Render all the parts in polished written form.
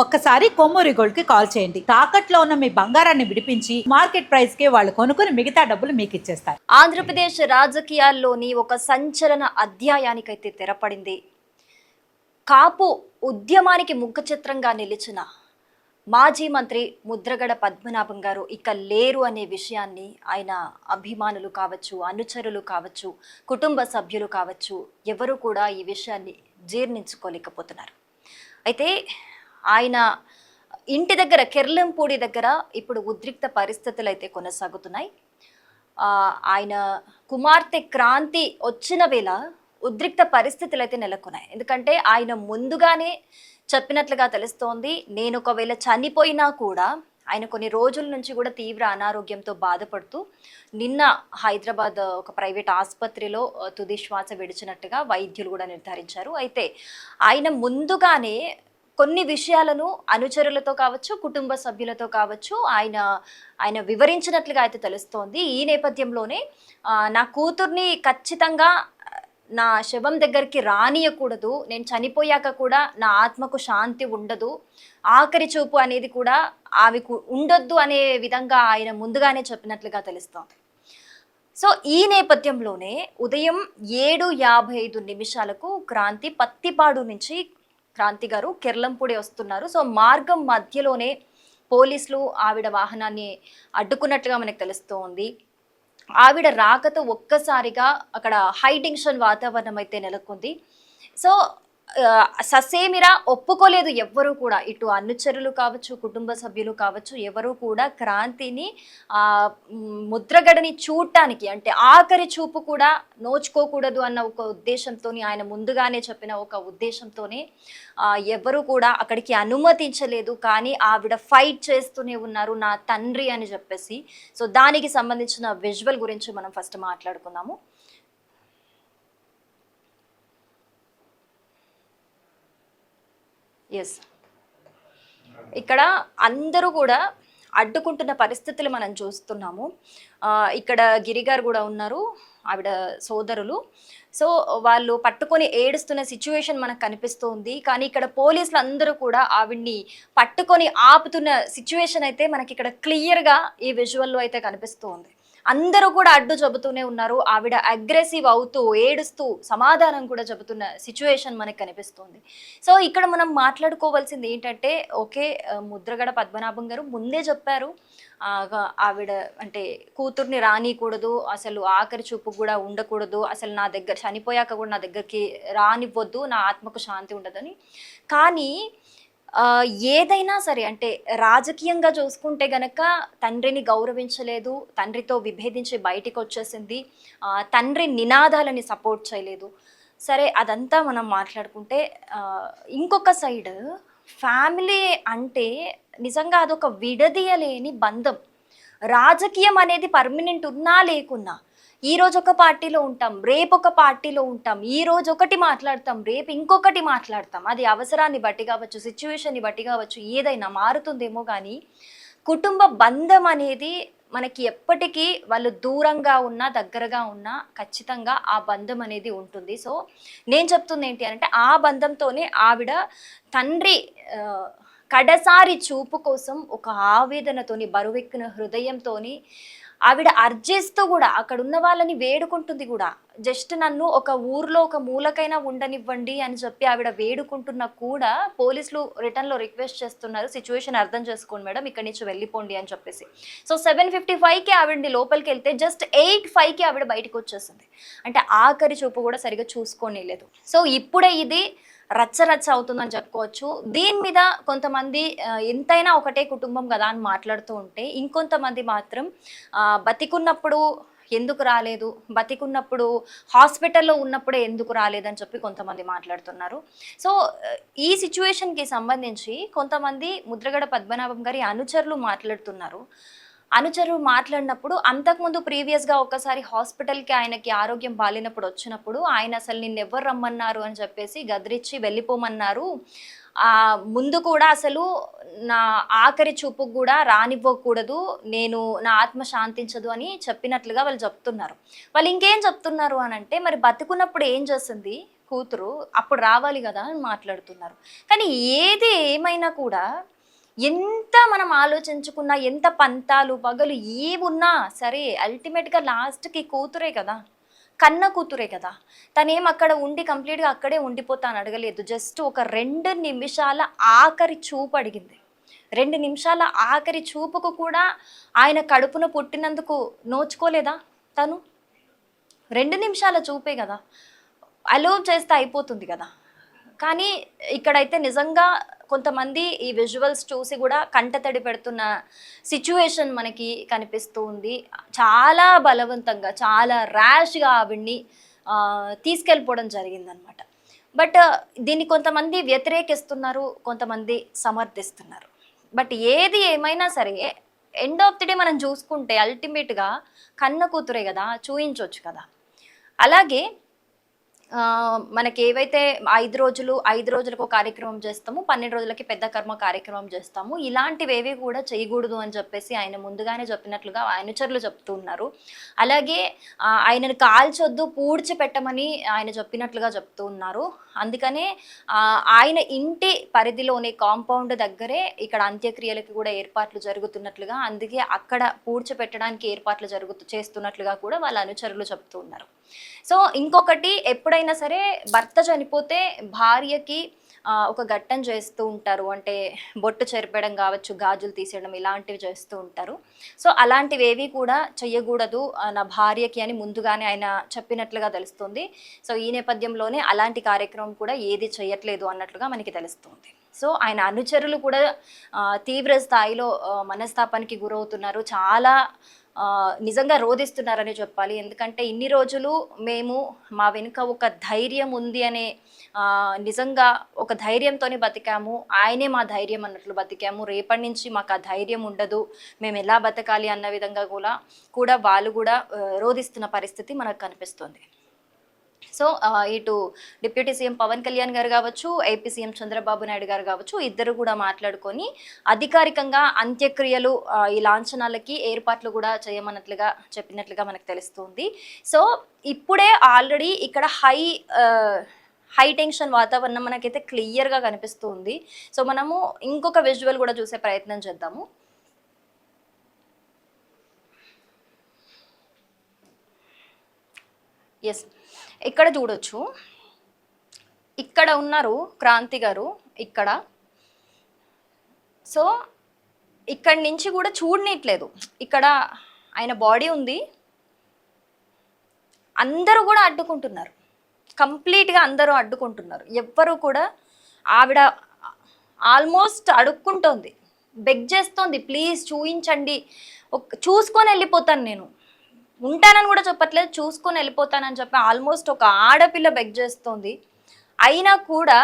ఒక్కసారి కొమ్మూరి గోల్డ్ కి కాల్ చేయండి. తాకట్లో ఉన్న మీ బంగారాన్ని విడిపించి మార్కెట్ ప్రైస్ కి వాళ్ళు కొనుక్కుని మిగతా డబ్బులు మీకు ఇచ్చేస్తారు. ఆంధ్రప్రదేశ్ రాజకీయాల్లోని ఒక సంచలన అధ్యాయానికైతే తెరపడింది. కాపు ఉద్యమానికి ముఖ చిత్రంగా నిలిచిన మాజీ మంత్రి ముద్రగడ పద్మనాభం గారు ఇక లేరు అనే విషయాన్ని ఆయన అభిమానులు కావచ్చు, అనుచరులు కావచ్చు, కుటుంబ సభ్యులు కావచ్చు, ఎవరు కూడా ఈ విషయాన్ని జీర్ణించుకోలేకపోతున్నారు. అయితే ఆయన ఇంటి దగ్గర కెర్లంపూడి దగ్గర ఇప్పుడు ఉద్రిక్త పరిస్థితులు అయితే కొనసాగుతున్నాయి. ఆయన కుమార్తె క్రాంతి వచ్చిన వేళ ఉద్రిక్త పరిస్థితులు అయితే నెలకొన్నాయి. ఎందుకంటే ఆయన ముందుగానే చెప్పినట్లుగా తెలుస్తోంది, నేను ఒకవేళ చనిపోయినా కూడా ఆయన కొన్ని రోజుల నుంచి కూడా తీవ్ర అనారోగ్యంతో బాధపడుతూ నిన్న హైదరాబాద్ ఒక ప్రైవేట్ ఆసుపత్రిలో తుది శ్వాస విడిచినట్టుగా వైద్యులు కూడా నిర్ధారించారు. అయితే ఆయన ముందుగానే కొన్ని విషయాలను అనుచరులతో కావచ్చు, కుటుంబ సభ్యులతో కావచ్చు ఆయన వివరించినట్లుగా అయితే తెలుస్తోంది. ఈ నేపథ్యంలోనే నా కూతుర్ని ఖచ్చితంగా నా శవం దగ్గరికి రానియకూడదు, నేను చనిపోయాక కూడా నా ఆత్మకు శాంతి ఉండదు, ఆఖరి చూపు అనేది కూడా ఆమెకు ఉండొద్దు అనే విధంగా ఆయన ముందుగానే చెప్పినట్లుగా తెలుస్తోంది. సో ఈ నేపథ్యంలోనే ఉదయం 7:55 క్రాంతి పత్తిపాడు నుంచి క్రాంతి గారు కెర్లంపూడి వస్తున్నారు. సో మార్గం మధ్యలోనే పోలీసులు ఆవిడ వాహనాన్ని అడ్డుకున్నట్టుగా మనకు తెలుస్తోంది. ఆవిడ రాకతో ఒక్కసారిగా అక్కడ హై టెన్షన్ వాతావరణం అయితే నెలకొంది. సో ససేమిరా ఒప్పుకోలేదు ఎవ్వరూ కూడా, ఇటు అనుచరులు కావచ్చు, కుటుంబ సభ్యులు కావచ్చు, ఎవరు కూడా క్రాంతిని ముద్రగడని చూడటానికి, అంటే ఆఖరి చూపు కూడా నోచుకోకూడదు అన్న ఒక ఉద్దేశంతో, ఆయన ముందుగానే చెప్పిన ఒక ఉద్దేశంతోనే ఎవరు కూడా అక్కడికి అనుమతించలేదు. కానీ ఆవిడ ఫైట్ చేస్తూనే ఉన్నారు, నా తండ్రి అని చెప్పేసి. సో దానికి సంబంధించిన విజువల్ గురించి మనం ఫస్ట్ మాట్లాడుకుందాము. ఎస్, ఇక్కడ అందరూ కూడా అడ్డుకుంటున్న పరిస్థితులు మనం చూస్తున్నాము. ఇక్కడ గిరిగారు కూడా ఉన్నారు, ఆవిడ సోదరులు. సో వాళ్ళు పట్టుకొని ఏడుస్తున్న సిచ్యువేషన్ మనకు కనిపిస్తుంది. కానీ ఇక్కడ పోలీసులు అందరూ కూడా ఆవిడ్ని పట్టుకొని ఆపుతున్న సిచ్యువేషన్ అయితే మనకి ఇక్కడ క్లియర్గా ఈ విజువల్లో అయితే కనిపిస్తుంది. అందరూ కూడా అడ్డు చెబుతూనే ఉన్నారు. ఆవిడ అగ్రెసివ్ అవుతూ ఏడుస్తూ సమాధానం కూడా చెబుతున్న సిచ్యువేషన్ మనకు కనిపిస్తుంది. సో ఇక్కడ మనం మాట్లాడుకోవాల్సింది ఏంటంటే, ఓకే, ముద్రగడ పద్మనాభం గారు ముందే చెప్పారు ఆవిడ అంటే కూతుర్ని రానికూడదు, అసలు ఆఖరి చూపు కూడా ఉండకూడదు, అసలు నా దగ్గర చనిపోయాక కూడా నా దగ్గరికి రానివ్వద్దు, నా ఆత్మకు శాంతి ఉండదని. కానీ ఏదైనా సరే, అంటే రాజకీయంగా చూసుకుంటే గనక తండ్రిని గౌరవించలేదు, తండ్రితో విభేదించి బయటికి వచ్చేసింది, తండ్రి నినాదాలని సపోర్ట్ చేయలేదు. సరే అదంతా మనం మాట్లాడుకుంటే, ఇంకొక సైడ్ ఫ్యామిలీ అంటే నిజంగా అదొక విడదీయలేని బంధం. రాజకీయం అనేది పర్మనెంట్ ఉన్నా లేకున్నా, ఈరోజు ఒక పార్టీలో ఉంటాం, రేపు ఒక పార్టీలో ఉంటాం, ఈరోజు ఒకటి మాట్లాడతాం, రేపు ఇంకొకటి మాట్లాడతాం. అది అవసరాన్ని బట్టి కావచ్చు, సిచ్యువేషన్ని బట్టి కావచ్చు, ఏదైనా మారుతుందేమో. కానీ కుటుంబ బంధం అనేది మనకి ఎప్పటికీ వాళ్ళు దూరంగా ఉన్నా దగ్గరగా ఉన్నా ఖచ్చితంగా ఆ బంధం అనేది ఉంటుంది. సో నేను చెప్తుంది ఏంటి అంటే, ఆ బంధంతోనే ఆవిడ తండ్రి కడసారి చూపు కోసం ఒక ఆవేదనతోని, బరువెక్కిన హృదయంతోని ఆవిడ అర్జిస్తూ కూడా అక్కడ ఉన్న వాళ్ళని వేడుకుంటుంది కూడా. జస్ట్ నన్ను ఒక ఊర్లో ఒక మూలకైనా ఉండనివ్వండి అని చెప్పి ఆవిడ వేడుకుంటున్నా కూడా పోలీసులు రిటర్న్లో రిక్వెస్ట్ చేస్తున్నారు, సిచ్యువేషన్ అర్థం చేసుకోండి మేడం, ఇక్కడి నుంచి వెళ్ళిపోండి అని చెప్పేసి. సో 7:55కి ఆవిడని లోపలికి వెళ్తే జస్ట్ 8:05కి ఆవిడ బయటకు వచ్చేసింది. అంటే ఆఖరి చూపు కూడా సరిగా చూసుకొని లేదు. సో ఇప్పుడే ఇది రచ్చ అవుతుందని చెప్పుకోవచ్చు. దీని మీద కొంతమంది ఎంతైనా ఒకటే కుటుంబం కదా అని మాట్లాడుతూ ఉంటే, ఇంకొంతమంది మాత్రం బతికున్నప్పుడు ఎందుకు రాలేదు, బతికున్నప్పుడు హాస్పిటల్లో ఉన్నప్పుడే ఎందుకు రాలేదని చెప్పి కొంతమంది మాట్లాడుతున్నారు. సో ఈ సిచ్యువేషన్కి సంబంధించి కొంతమంది ముద్రగడ పద్మనాభం గారి అనుచరులు మాట్లాడుతున్నారు. అనుచరులు మాట్లాడినప్పుడు అంతకుముందు ప్రీవియస్గా ఒకసారి హాస్పిటల్కి ఆయనకి ఆరోగ్యం బాలేనప్పుడు వచ్చినప్పుడు ఆయన అసలు నిన్ను ఎవరు రమ్మన్నారు అని చెప్పేసి గదిరిచ్చి వెళ్ళిపోమన్నారు, ముందు కూడా అసలు నా ఆఖరి చూపుకు కూడా రానివ్వకూడదు, నేను నా ఆత్మ శాంతించదు అని చెప్పినట్లుగా వాళ్ళు చెప్తున్నారు. వాళ్ళు ఇంకేం చెప్తున్నారు అని అంటే, మరి బతుకున్నప్పుడు ఏం చేస్తుంది, కూతురు, అప్పుడు రావాలి కదా అని మాట్లాడుతున్నారు. కానీ ఏది ఏమైనా కూడా ఎంత మనం ఆలోచించుకున్నా, ఎంత పంతాలు పగలు ఏమున్నా సరే అల్టిమేట్గా లాస్ట్కి కూతురే కదా, కన్న కూతురే కదా. తనేం అక్కడ ఉండి కంప్లీట్గా అక్కడే ఉండిపోతాను అడగలేదు. జస్ట్ ఒక 2 నిమిషాల ఆఖరి చూపు అడిగింది. 2 నిమిషాల ఆఖరి చూపుకు కూడా ఆయన కడుపున పుట్టినందుకు నోచుకోలేదా తను? 2 నిమిషాల చూపే కదా, అలో చేస్తే అయిపోతుంది కదా. కానీ ఇక్కడైతే నిజంగా కొంతమంది ఈ విజువల్స్ చూసి కూడా కంటతడి పెడుతున్న సిచ్యువేషన్ మనకి కనిపిస్తూ ఉంది. చాలా బలవంతంగా, చాలా ర్యాష్గా ఆవిడ్ని తీసుకెళ్ళిపోవడం జరిగిందనమాట. బట్ దీన్ని కొంతమంది వ్యతిరేకిస్తున్నారు, కొంతమంది సమర్థిస్తున్నారు. బట్ ఏది ఏమైనా సరే ఎండ్ ఆఫ్ ది డే మనం చూసుకుంటే అల్టిమేట్గా కన్న కూతురే కదా, చూయించవచ్చు కదా. అలాగే మనకి ఏవైతే 5 రోజులకు ఒక కార్యక్రమం చేస్తాము, 12 రోజులకి పెద్ద కర్మ కార్యక్రమం చేస్తాము, ఇలాంటివేవి కూడా చేయకూడదు అని చెప్పేసి ఆయన ముందుగానే చెప్పినట్లుగా అనుచరులు చెప్తూ ఉన్నారు. అలాగే ఆయనను కాల్చొద్దు, పూడ్చి పెట్టమని ఆయన చెప్పినట్లుగా చెప్తూ ఉన్నారు. అందుకనే ఆయన ఇంటి పరిధిలోని కాంపౌండ్ దగ్గరే ఇక్కడ అంత్యక్రియలకి కూడా ఏర్పాట్లు జరుగుతున్నట్లుగా, అందుకే అక్కడ పూడ్చిపెట్టడానికి ఏర్పాట్లు చేస్తున్నట్లుగా కూడా వాళ్ళ అనుచరులు చెప్తూ ఉన్నారు. సో ఇంకొకటి, ఎప్పుడైనా సరే భర్త చనిపోతే భార్యకి ఒక ఘట్టం చేస్తూ ఉంటారు. అంటే బొట్టు చెరిపేయడం కావచ్చు, గాజులు తీసేయడం, ఇలాంటివి చేస్తూ ఉంటారు. సో అలాంటివి ఏవి కూడా చెయ్యకూడదు నా భార్యకి అని ముందుగానే ఆయన చెప్పినట్లుగా తెలుస్తుంది. సో ఈ నేపథ్యంలోనే అలాంటి కార్యక్రమం కూడా ఏది చేయట్లేదు అన్నట్లుగా మనకి తెలుస్తుంది. సో ఆయన అనుచరులు కూడా తీవ్ర స్థాయిలో మనస్తాపానికి గురవుతున్నారు. చాలా నిజంగా రోధిస్తున్నారని చెప్పాలి. ఎందుకంటే ఇన్ని రోజులు మేము మా వెనుక ఒక ధైర్యం ఉంది అనే నిజంగా ఒక ధైర్యంతోనే బతికాము, ఆయనే మా ధైర్యం అన్నట్లు బతికాము. రేపటి నుంచి మాకు ఆ ధైర్యం ఉండదు, మేము ఎలా బతకాలి అన్న విధంగా కూడా వాళ్ళు కూడా రోధిస్తున్న పరిస్థితి మనకు కనిపిస్తుంది. సో ఇటు డిప్యూటీ సీఎం పవన్ కళ్యాణ్ గారు కావచ్చు, ఏపీ సీఎం చంద్రబాబు నాయుడు గారు కావచ్చు, ఇద్దరు కూడా మాట్లాడుకొని అధికారికంగా అంత్యక్రియలు ఈ లాంఛనాలకి ఏర్పాట్లు కూడా చేయమన్నట్లుగా చెప్పినట్లుగా మనకు తెలుస్తుంది. సో ఇప్పుడే ఆల్రెడీ ఇక్కడ హై టెన్షన్ వాతావరణం మనకైతే క్లియర్గా కనిపిస్తుంది. సో మనము ఇంకొక విజువల్ కూడా చూసే ప్రయత్నం చేద్దాము. ఎస్, ఇక్కడ చూడొచ్చు, ఇక్కడ ఉన్నారు క్రాంతి గారు ఇక్కడ. సో ఇక్కడి నుంచి కూడా చూడనీయట్లేదు, ఇక్కడ ఆయన బాడీ ఉంది, అందరూ కూడా అడ్డుకుంటున్నారు, కంప్లీట్గా అందరూ అడ్డుకుంటున్నారు. ఎవ్వరు కూడా, ఆవిడ ఆల్మోస్ట్ అడుక్కుంటోంది, బెగ్ చేస్తోంది, ప్లీజ్ చూయించండి, చూసుకొని వెళ్ళిపోతాను, నేను ఉంటానని కూడా చెప్పట్లేదు, చూసుకొని వెళ్ళిపోతానని చెప్పి ఆల్మోస్ట్ ఒక ఆడపిల్ల బెగ్ చేస్తోంది. అయినా కూడా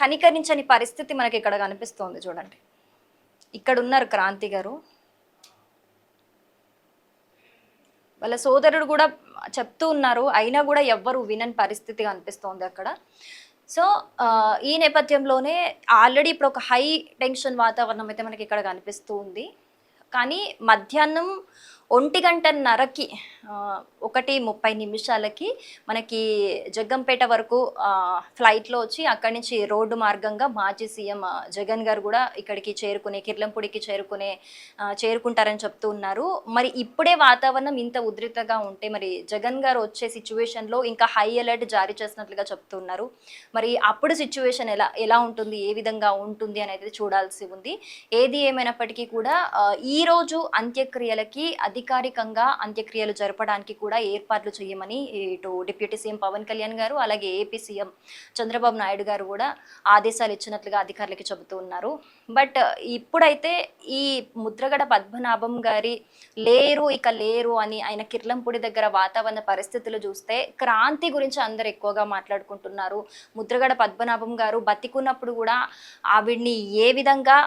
కనికరించని పరిస్థితి మనకి ఇక్కడ కనిపిస్తోంది. చూడండి, ఇక్కడ ఉన్నారు క్రాంతి గారు, వాళ్ళ సోదరుడు కూడా చెప్తూ ఉన్నారు, అయినా కూడా ఎవ్వరు వినని పరిస్థితి కనిపిస్తోంది అక్కడ. సో ఈ నేపథ్యంలోనే ఆల్రెడీ ఇప్పుడు ఒక హై టెన్షన్ వాతావరణం అయితే మనకి ఇక్కడ కనిపిస్తూ ఉంది. కానీ మధ్యాహ్నం 1:30కి 1:30 మనకి జగ్గంపేట వరకు ఫ్లైట్లో వచ్చి అక్కడి నుంచి రోడ్డు మార్గంగా మాజీ సీఎం జగన్ గారు కూడా ఇక్కడికి కిర్లంపూడికి చేరుకుంటారని చెప్తూ ఉన్నారు. మరి ఇప్పుడే వాతావరణం ఇంత ఉధృతంగా ఉంటే మరి జగన్ గారు వచ్చే సిచ్యువేషన్లో ఇంకా హై అలర్ట్ జారీ చేసినట్లుగా చెప్తున్నారు. మరి అప్పుడు సిచ్యువేషన్ ఎలా ఉంటుంది, ఏ విధంగా ఉంటుంది అనేది చూడాల్సి ఉంది. ఏది ఏమైనప్పటికీ కూడా ఈరోజు అంత్యక్రియలకి అధికారికంగా అంత్యక్రియలు జరపడానికి కూడా ఏర్పాట్లు చేయమని ఇటు డిప్యూటీ సీఎం పవన్ కళ్యాణ్ గారు, అలాగే ఏపీ సీఎం చంద్రబాబు నాయుడు గారు కూడా ఆదేశాలు ఇచ్చినట్లుగా అధికారులకి చెబుతూ ఉన్నారు. బట్ ఇప్పుడైతే ఈ ముద్రగడ పద్మనాభం గారి ఇక లేరు అని ఆయన కిర్లంపూడి దగ్గర వాతావరణ పరిస్థితులు చూస్తే క్రాంతి గురించి అందరు ఎక్కువగా మాట్లాడుకుంటున్నారు. ముద్రగడ పద్మనాభం గారు బతికున్నప్పుడు కూడా ఆవిడ్ని ఏ విధంగా,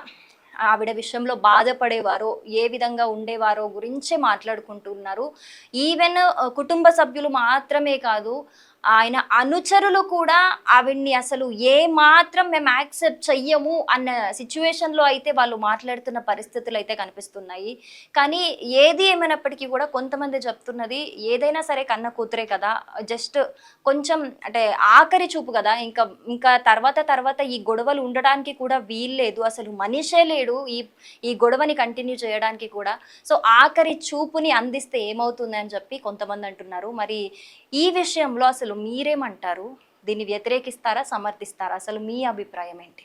ఆవిడ విషయంలో బాధపడేవారో, ఏ విధంగా ఉండేవారో గురించే మాట్లాడుకుంటున్నారు. ఈవెన్ కుటుంబ సభ్యులు మాత్రమే కాదు, ఆయన అనుచరులు కూడా ఆవిడ్ని అసలు ఏ మాత్రం మేము యాక్సెప్ట్ చెయ్యము అన్న సిచ్యువేషన్లో అయితే వాళ్ళు మాట్లాడుతున్న పరిస్థితులు అయితే కనిపిస్తున్నాయి. కానీ ఏది ఏమైనప్పటికీ కూడా కొంతమంది చెప్తున్నది, ఏదైనా సరే కన్న కూతురే కదా, జస్ట్ కొంచెం అంటే ఆఖరి చూపు కదా, ఇంకా ఇంకా తర్వాత ఈ గొడవలు ఉండడానికి కూడా వీల్లేదు, అసలు మనిషే లేడు ఈ గొడవని కంటిన్యూ చేయడానికి కూడా. సో ఆఖరి చూపుని అందిస్తే ఏమవుతుంది అని చెప్పి కొంతమంది అంటున్నారు. మరి ఈ విషయంలో అసలు మీరేమంటారు? దీన్ని వ్యతిరేకిస్తారా, సమర్థిస్తారా? అసలు మీ అభిప్రాయం ఏంటి?